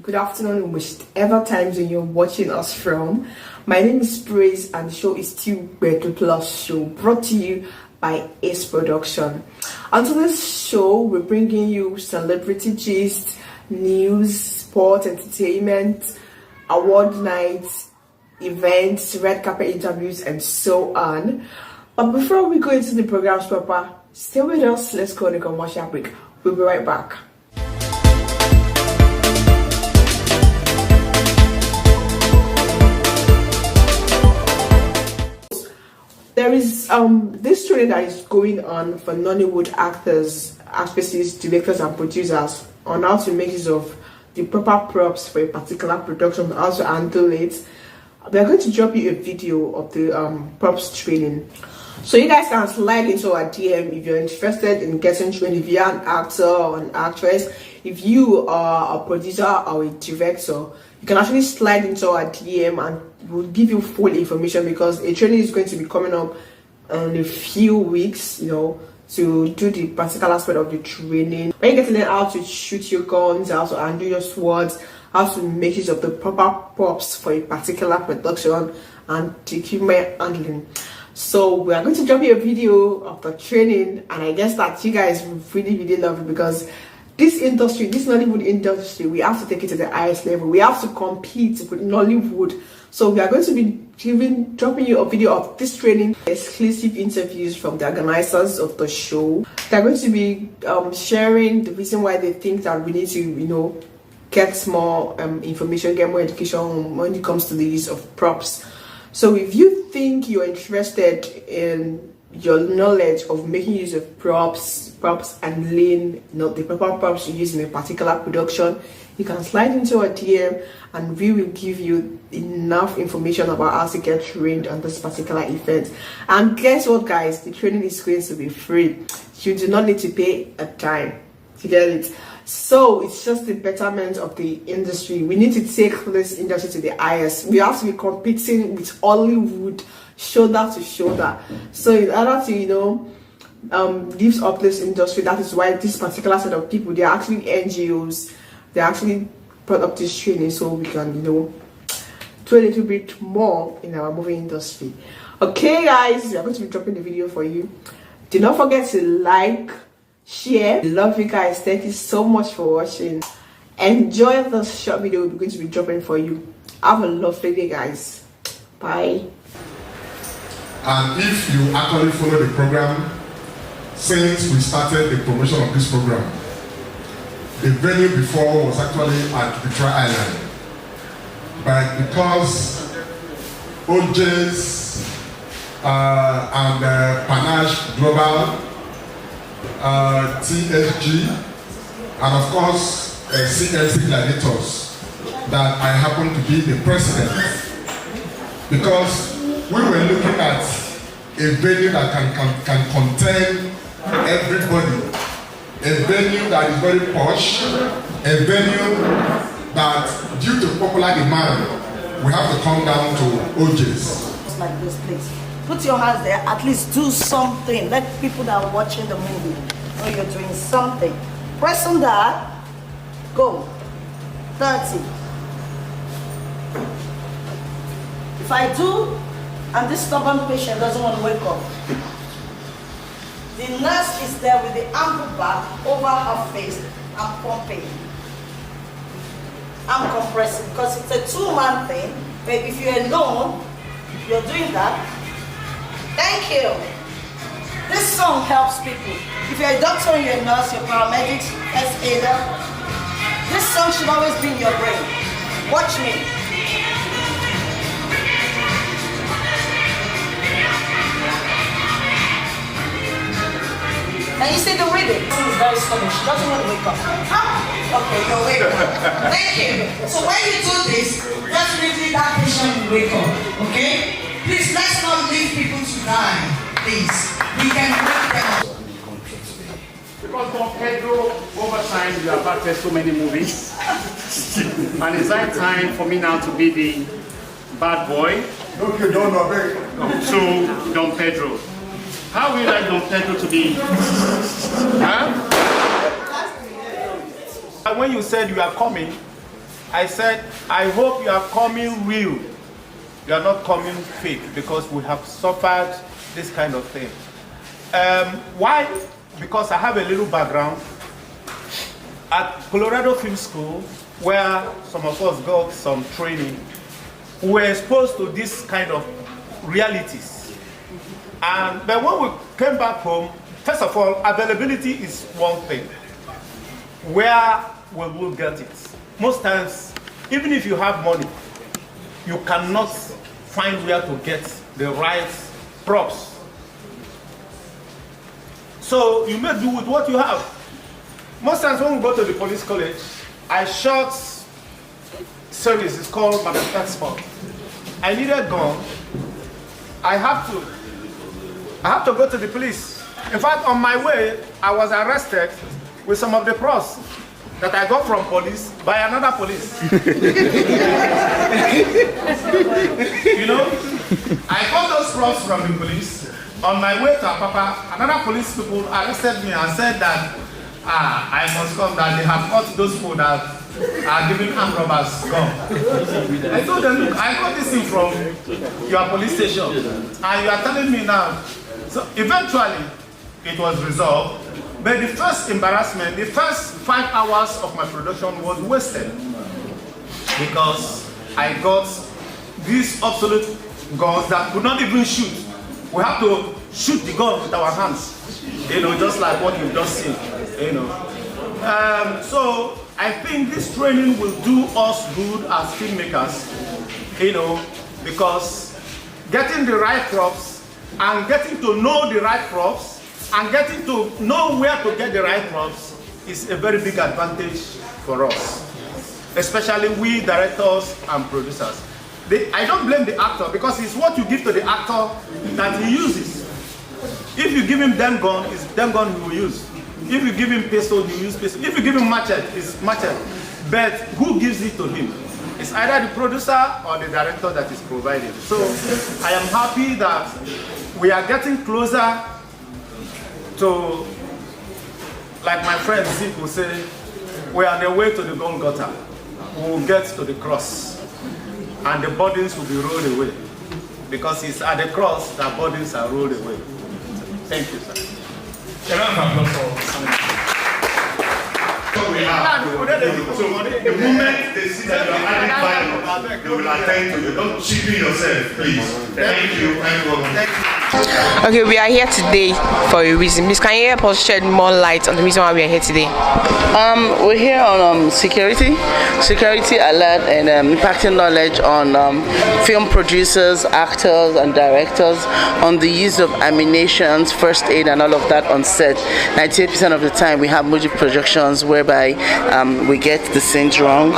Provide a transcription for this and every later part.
good afternoon, whichever time zone you're watching us from. My name is Praise and the show is still Better Plus Show, brought to you by Ace Production. On today's show, we're bringing you celebrity gist, news, sport, entertainment, award nights, events, red carpet interviews, and so on. But before we go into the programs proper, stay with us. Let's go on a commercial break. We'll be right back. There is this training that is going on for Nollywood actors, actresses, directors, and producers on how to make use of the proper props for a particular production, how to handle it. We are going to drop you a video of the props training, so you guys can slide into our DM if you're interested in getting trained. If you're an actor or an actress, if you are a producer or a director, you can actually slide into our DM and we'll give you full information, because a training is going to be coming up in a few weeks, to do the practical aspect of the training. When you get to learn how to shoot your guns, how to handle your swords, how to make use of the proper props for a particular production, and the equipment handling. So we are going to drop you a video of the training, and I guess that you guys will really love it, because this industry, this Nollywood industry, we have to take it to the highest level. We have to compete with Nollywood. So we are going to be dropping you a video of this training, exclusive interviews from the organizers of the show. They're going to be sharing the reason why they think that we need to, get more information, get more education when it comes to the use of props. So if you think you're interested in your knowledge of making use of props and lean, the proper props you use in a particular production, you can slide into a DM and we will give you enough information about how to get trained on this particular event. And guess what, guys? The training is going to be free. You do not need to pay a dime to get it. So it's just the betterment of the industry. We need to take this industry to the highest. We have to be competing with Hollywood shoulder to shoulder. So in order to lift up this industry, that is why this particular set of people, they're actually NGOs, they actually put up this training so we can do a little bit more in our movie industry. Okay guys, we are going to be dropping the video for you. Do not forget to like, share. Love you guys. Thank you so much for watching. Enjoy the short video we're going to be dropping for you. Have a lovely day, guys. Bye. And if you actually follow the program since we started the promotion of this program, the venue before was actually at Victoria Island, but because OJ's and Panache Global, TSG, and of course CLC Gladiators, that I happen to be the president, because we were looking at a venue that can contain everybody, a venue that is very posh, a venue that, due to popular demand, we have to come down to OJ's. Like this place. Put your hands there, at least do something. Let people that are watching the movie know you're doing something. Press on that. Go. 30. If I do, and this stubborn patient doesn't want to wake up, the nurse is there with the ankle back over her face and pumping. I'm compressing because it's a two-man thing. But if you're alone, you're doing that. Thank you. This song helps people. If you're a doctor, you're a nurse, you're paramedics, first aider, this song should always be in your brain. Watch me. Can you see the rhythm? This is very stubborn. She doesn't want to wake up. Okay, you're awake. Thank you. So when you do this, definitely that patient will wake up. Okay? Please, let's not leave people to die. Please. We can break them. Because Don Pedro, over time, you have acted so many movies. And it's that time for me now to be the bad boy. Okay, don't know. So, Don Pedro. How would you like Don Pedro to be? Huh? When you said you are coming, I said, I hope you are coming real. You are not coming fake, because we have suffered this kind of thing. Why? Because I have a little background. At Colorado Film School, where some of us got some training, we were exposed to this kind of realities. But when we came back home, first of all, availability is one thing. Where we will get it? Most times, even if you have money, you cannot find where to get the right props. So you may do with what you have. Most times when we go to the police college, I shot series, it's called Madagascar Sport. I need a gun. I have to go to the police. In fact, on my way, I was arrested with some of the props that I got from police by another police. You know, I got those props from the police. On my way to Apapa, another police people arrested me and said that I must come, that they have caught those people that are giving armed robbers gun. I told them, look, I got this thing from your police station, and you are telling me now. So eventually, it was resolved. But the first embarrassment, the first 5 hours of my production was wasted, because I got these obsolete guns that could not even shoot. We have to shoot the gun with our hands, you know, just like what you've just seen, you know. So I think this training will do us good as filmmakers, you know, because getting the right props and getting to know the right props and getting to know where to get the right props is a very big advantage for us, especially we directors and producers. I don't blame the actor, because it's what you give to the actor that he uses. If you give him them gun, it's them gun he will use. If you give him pistol, he will use pistol. If you give him machete, it's machete. But who gives it to him? It's either the producer or the director that is providing. So I am happy that we are getting closer to, like my friend Zeke will say, we are on the way to the Golgotha. We will get to the cross, and the burdens will be rolled away, because it's at the cross that burdens are rolled away. Thank you, sir. So the moment they see that you are adding value, they will attend to you. Don't cheapen yourself, please. Thank you. Thank you. Okay, we are here today for a reason. Miss, can you help us shed more light on the reason why we are here today? We're here on security alert, and impacting knowledge on film producers, actors, and directors on the use of ammunitions, first aid, and all of that on set. 98% of the time, we have movie projections whereby we get the scenes wrong.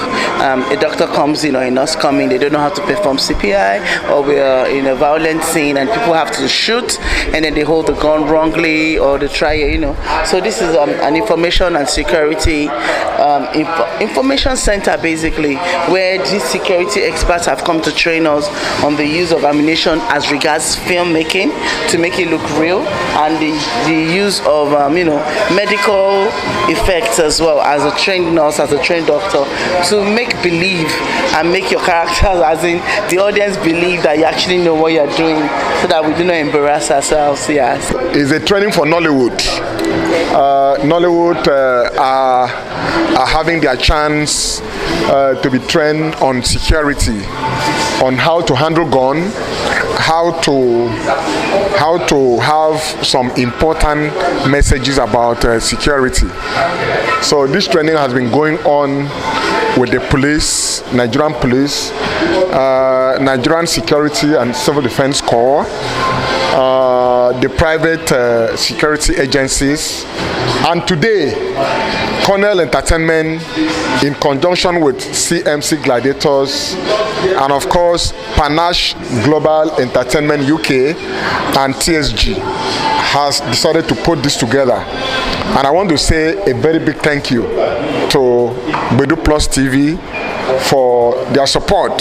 A doctor comes, you know, a nurse coming, they don't know how to perform CPI, or we are in a violent scene and people have to shoot, and then they hold the gun wrongly, or they try, you know. So this is an information and security information center, basically, where these security experts have come to train us on the use of ammunition as regards filmmaking, to make it look real, and the use of you know, medical effects as well, as a trained nurse, as a trained doctor, to make believe and make your characters, as in the audience, believe that you actually know what you're doing, so that we do not embarrass ourselves. Yes. It's a training for Nollywood. Nollywood are having their chance to be trained on security, on how to handle gun, how to have some important messages about security. So this training has been going on with the police, Nigerian police, Nigerian Security and Civil Defense Corps, the private security agencies, and today Cornell Entertainment, in conjunction with CMC Gladiators, and of course Panache Global Entertainment UK and TSG, has decided to put this together. And I want to say a very big thank you to Bedu Plus TV for their support.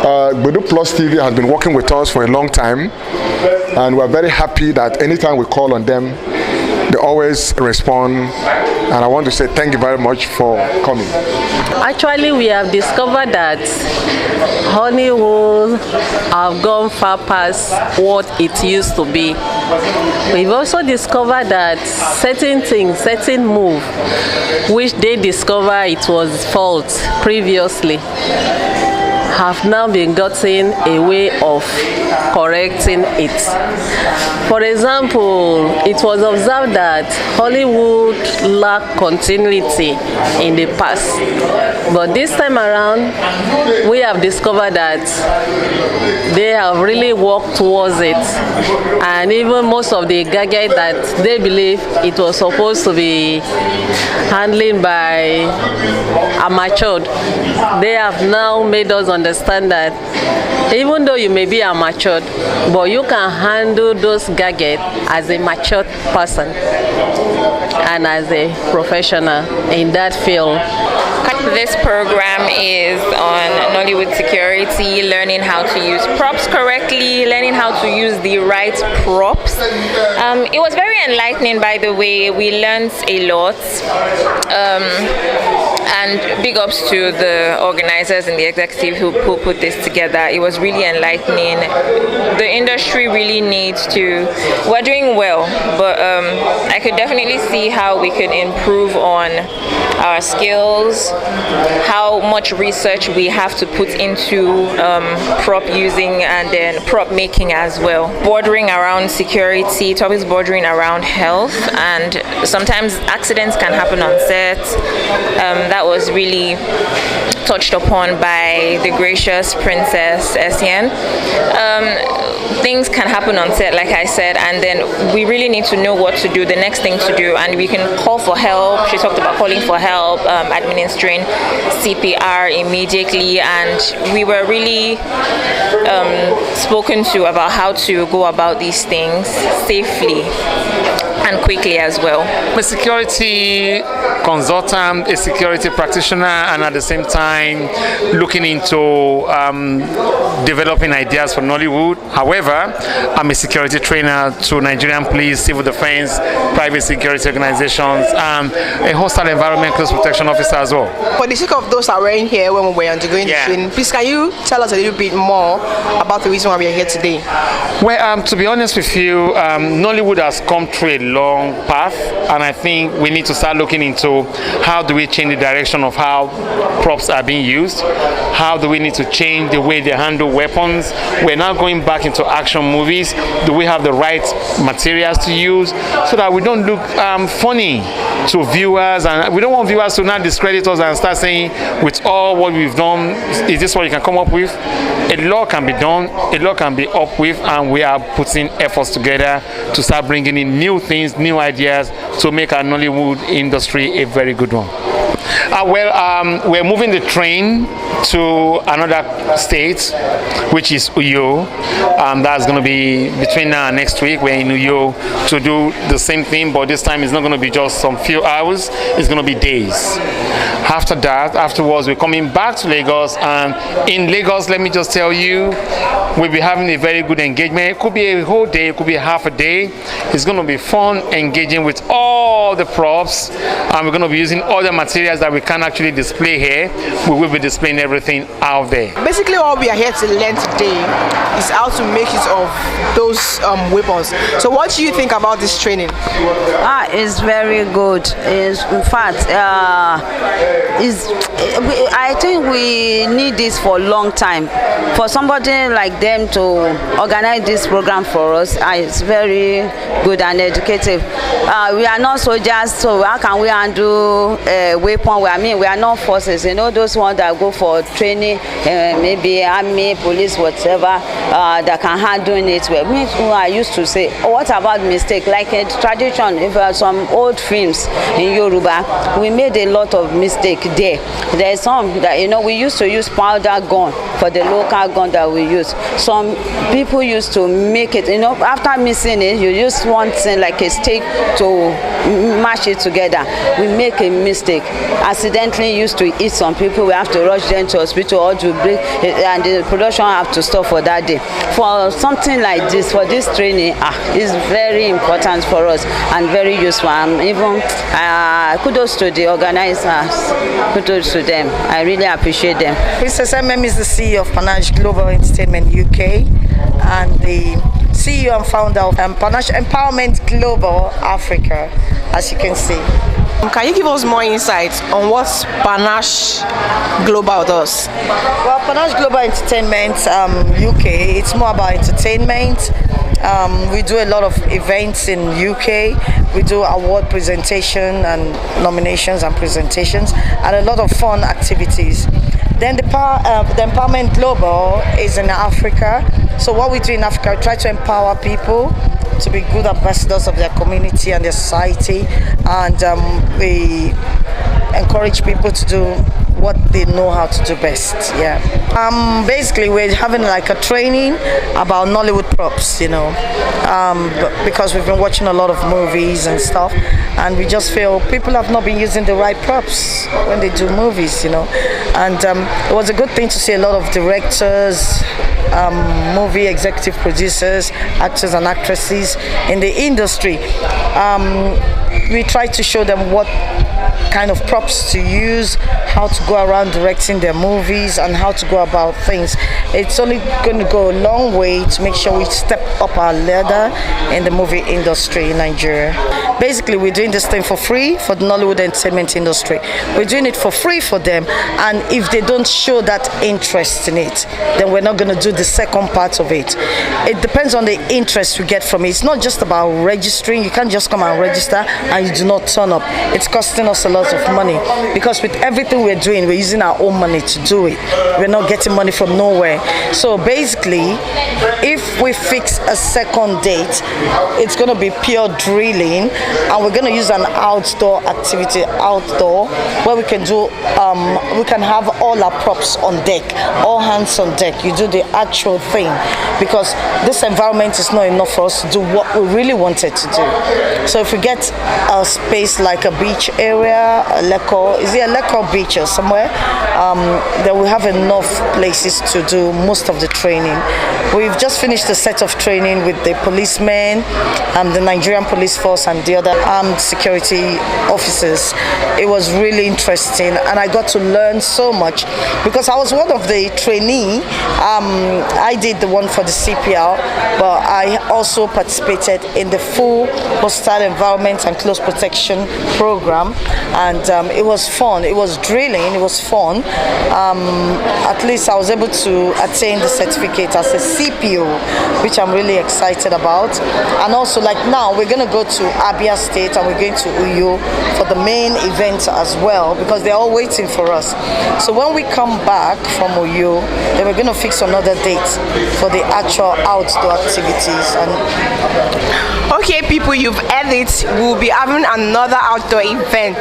Bedu Plus TV has been working with us for a long time, and we're very happy that anytime we call on them, They always respond, and I want to say thank you very much for coming. Actually, we have discovered that Honeywood have gone far past what it used to be. We've also discovered that certain things, certain move, which they discovered it was fault previously, have now been gotten a way of correcting it. For example, it was observed that Hollywood lacked continuity in the past, but this time around we have discovered that they have really worked towards it, and even most of the gadgets that they believe it was supposed to be handling by amateur, they have now made us understand that even though you may be amateur, but you can handle those gadgets as a mature person and as a professional in that field. This program is on Nollywood security, learning how to use props correctly, learning how to use the right props. It was very enlightening, by the way. We learned a lot. And big ups to the organizers and the executive who put this together. It was really enlightening. The industry really needs to, we're doing well, but I could definitely see how we could improve on our skills, how much research we have to put into prop using and then prop making as well. Bordering around security, topics bordering around health, and sometimes accidents can happen on set. That was really touched upon by the gracious Princess Essien. Things can happen on set, like I said, and then we really need to know what to do, the next thing to do, and we can call for help. She talked about calling for help, administering CPR immediately, and we were really spoken to about how to go about these things safely and quickly as well. I'm a security consultant, a security practitioner, and at the same time looking into developing ideas for Nollywood. However, I'm a security trainer to Nigerian police, civil defense, private security organizations, and a hostile environment close protection officer as well. For the sake of those that weren't here when we were undergoing the training, please can you tell us a little bit more about the reason why we are here today? Well, to be honest with you, Nollywood has come through a long path, and I think we need to start looking into how do we change the direction of how props are being used, how do we need to change the way they handle weapons. We're now going back into action movies. Do we have the right materials to use so that we don't look funny to viewers, and we don't want viewers to now discredit us and start saying, with all what we've done, is this what you can come up with? A lot can be done, a lot can be up with, and we are putting efforts together to start bringing in new things, new ideas to make our Nollywood industry a very good one. We're moving the train to another state, which is Uyo. That's going to be between now and next week. We're in Uyo to do the same thing, but this time it's not going to be just some few hours, it's going to be days. After that, afterwards, we're coming back to Lagos, and in Lagos, let me just tell you, we'll be having a very good engagement. It could be a whole day, it could be half a day. It's going to be fun engaging with all the props, and we're going to be using all the materials that we can actually display here. We will be displaying everything out there. Basically, what we are here to learn today is how to make use of those weapons. So what do you think about this training? It's very good. In fact, I think we need this for a long time. For somebody like them to organize this program for us, it's very good and educative. We are not soldiers, so how can we handle weapon? I mean, we are not forces. You know, those ones that go for training, maybe army, police, whatever, that can handle it well. Me, I used to say, what about mistake? Like a tradition, if some old films in Yoruba, we made a lot of mistake there. There's some that, you know, we used to use powder gun for the local gun that we use. Some people used to make it, you know, after mixing it, you use one thing like a stick to mash it together. We make a mistake. accidentally used to eat some people, we have to rush them to hospital or to bring, and the production have to stop for that day. For something like this, for this training, is very important for us and very useful. Even kudos to the organizers, kudos to them. I really appreciate them. Princess MM is the CEO of Panache Global Entertainment UK and the CEO and founder of Panache Empowerment Global Africa, as you can see. Can you give us more insights on what Panache Global does? Well, Panache Global Entertainment UK, it's more about entertainment. We do a lot of events in UK. We do award presentation and nominations and presentations and a lot of fun activities. Then the Empowerment Global is in Africa. So what we do in Africa, we try to empower people to be good ambassadors of their community and their society, and we encourage people to do what they know how to do best. Yeah. Basically, we're having like a training about Nollywood props, you know, because we've been watching a lot of movies and stuff, and we just feel people have not been using the right props when they do movies, you know. And it was a good thing to see a lot of directors, movie executive producers, actors and actresses in the industry. We try to show them what kind of props to use, how to go around directing their movies, and how to go about things. It's only going to go a long way to make sure we step up our ladder in the movie industry in Nigeria. Basically, we're doing this thing for free for the Nollywood entertainment industry. We're doing it for free for them, and if they don't show that interest in it, then we're not going to do the second part of it. It depends on the interest we get from it. It's not just about registering. You can't just come and register and you do not turn up. It's costing us a lot of money, because with everything we're doing, we're using our own money to do it. We're not getting money from nowhere. So basically, if we fix a second date, it's going to be pure drilling, and we're going to use an outdoor activity, where we can do, we can have all our props on deck, all hands on deck. You do the actual thing, because this environment is not enough for us to do what we really wanted to do. So if we get a space like a beach area, a Lekko, is it a Lekko beach or somewhere, then we have enough places to do most of the training. We've just finished a set of training with the policemen, the Nigerian police force, and the other armed security officers. It was really interesting, and I got to learn so much, because I was one of the trainees. I did the one for the CPR, but I also participated in the full hostile environment and close protection program, and it was fun. It was drilling. It was fun. At least I was able to attain the certificate as a CPO, which I'm really excited about. And also, like now, we're going to go to Abia State and we're going to Uyo for the main event as well, because they're all waiting for us. So when we come back from Uyo, then we're going to fix another date for the actual outdoor activities. Okay, people, you've heard it. We'll be having another outdoor event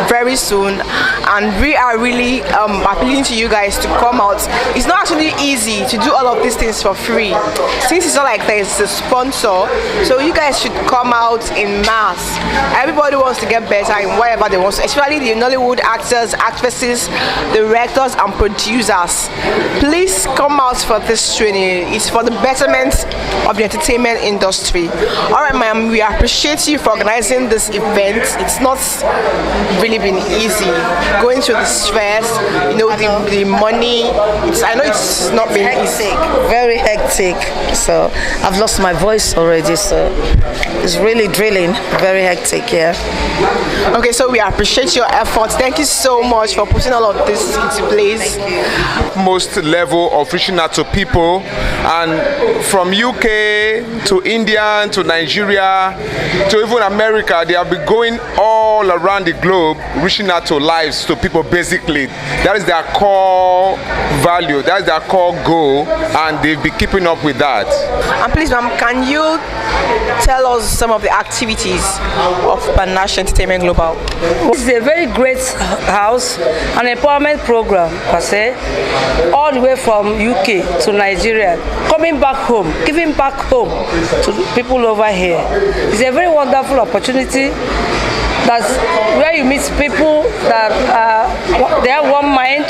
very soon, and we are really appealing to you guys to come out. It's not actually easy to do all of these things for free, since it's not like there's a sponsor. So you guys should come out in mass. Everybody wants to get better in whatever they want to, especially the Nollywood actors, actresses, directors and producers. Please come out for this training. It's for the betterment of the entertainment industry. Alright, ma'am, we appreciate you for organizing this event. It's not really been easy going through the stress, you know, the money. I know it's not been hectic, very hectic. So I've lost my voice already, so it's really drilling, very hectic, yeah. Okay, so we appreciate your efforts. Thank you so much for putting all of this into place. Most level of reaching out to people, and from UK to India to Nigeria to even America, they have been going all around the globe reaching out to lives, to people. Basically that is their core value, that is their core goal, and they've been keeping up with that. And please, ma'am, can you tell us some of the activities of Panache Entertainment Global? It's a very great house, an empowerment program per se, all the way from UK to Nigeria, coming back home, giving back home to people over here. It's a very wonderful opportunity That's where you meet people that they have one mind.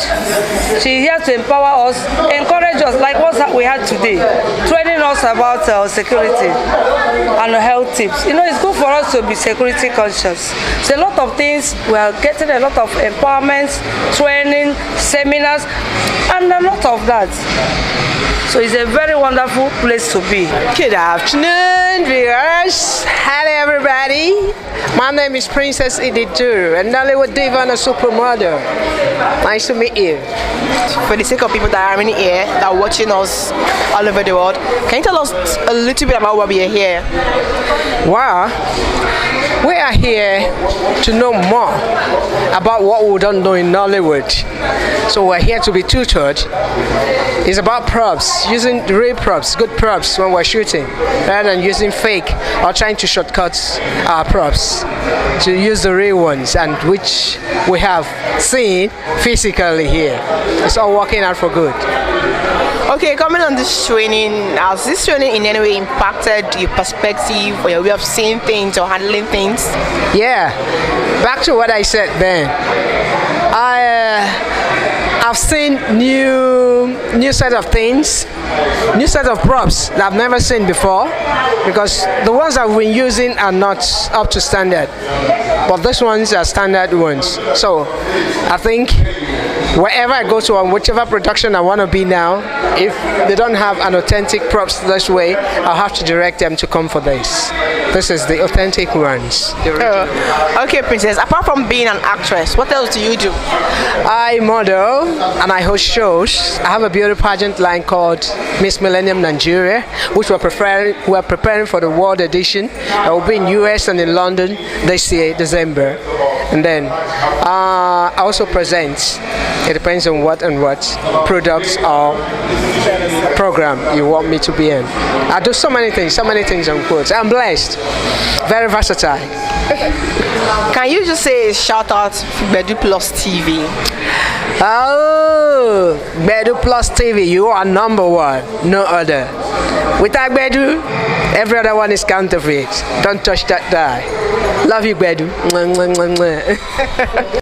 She's here to empower us, encourage us, like what we had today, training us about security and health tips. You know, it's good for us to be security conscious. So a lot of things, we are getting a lot of empowerment, training, seminars, and a lot of that. So it's a very wonderful place to be. Good afternoon, viewers. Hello, everybody. My name is Princess Ididu, a Nollywood diva and a supermodel. Nice to meet you. For the sake of people that are in here, that are watching us all over the world, can you tell us a little bit about why we are here? Well, we are here to know more about what we don't know in Nollywood. So we're here to be tutored. It's about props, using real props, good props when we're shooting, rather than using fake or trying to shortcut our props, to use the real ones, and which we have seen physically here. It's all working out for good. Okay, coming on this training, has this training in any way impacted your perspective or your way of seeing things or handling things? Yeah, back to what I said then. I've seen new set of things, new set of props that I've never seen before, because the ones I've been using are not up to standard, but these ones are standard ones. So I think wherever I go to, on whichever production I want to be now, if they don't have an authentic props this way, I'll have to direct them to come for this. This is the authentic ones. Okay, Princess, apart from being an actress, what else do you do? I model and I host shows. I have a beauty pageant line called Miss Millennium Nigeria, which we're preparing for the world edition. I will be in US and in London this year, December. And then I also present. It depends on what products or program you want me to be in. I do so many things on quotes. I'm blessed, very versatile. Can you just say a shout out to Bedu Plus TV? Oh, Bedu Plus TV, you are number one, no other. Without Bedu, every other one is counterfeit. Don't touch that die. Love you, Bedu. Mwah, mwah, mwah, mwah.